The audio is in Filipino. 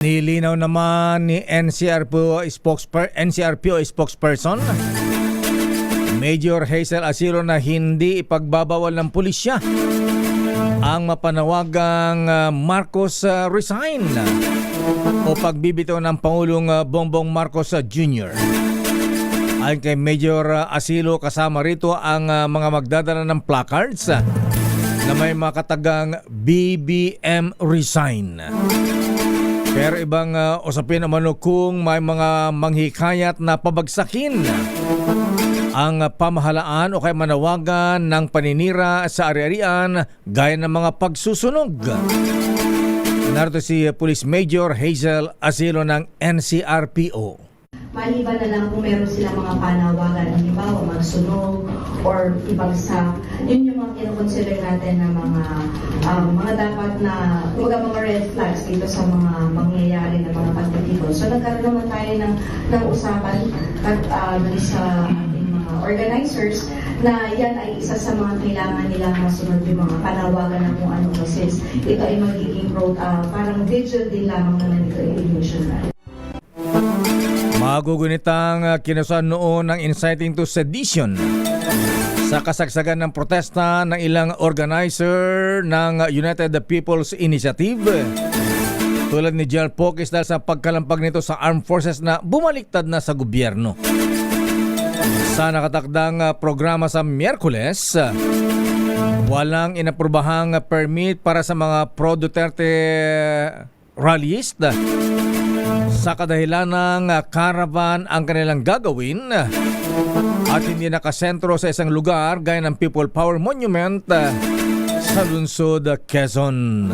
Nilinaw naman ni NCRPO spokesperson Major Hazel Asilo na hindi ipagbabawal ng pulisya ang mapanawagang Marcos resign o pagbibitaw ng Pangulong Bongbong Marcos Jr. Ayon kay Major Asilo, kasama rito ang mga magdadala ng placards na may makatagang BBM resign. Pero ibang usapin naman kung may mga manghikayat na pabagsakin ang pamahalaan o kay manawagan ng paninira sa ari-arian gaya ng mga pagsusunog. Narito si Police Major Hazel Asilo ng NCRPO. Maliban na lang kung meron silang mga panawagan, halimbawa magsunog or ibagsak, yun yung mga kinoconsider natin na mga dapat na, mga red flags dito sa mga mangyayari na mga pagtitipon. So nagkaroon naman tayo ng usapan sa ating mga organizers na yan ay isa sa mga kailangan nilang masunod yung mga panawagan na kung ano since ito ay magiging parang vigil din lamang na nito illusion na. Magugunitang kinusan noon ng inciting to sedition sa kasagsagan ng protesta ng ilang organizer ng United People's Initiative tulad ni Jel Pokis dahil sa pagkalampag nito sa armed forces na bumaliktad na sa gobyerno. Sa nakatakdang programa sa Miyerkules, walang inaprobahang permit para sa mga pro-Duterte rallyist sa kadahilan ng caravan ang kanilang gagawin at hindi nakasentro sa isang lugar gaya ng People Power Monument sa lungsod Quezon.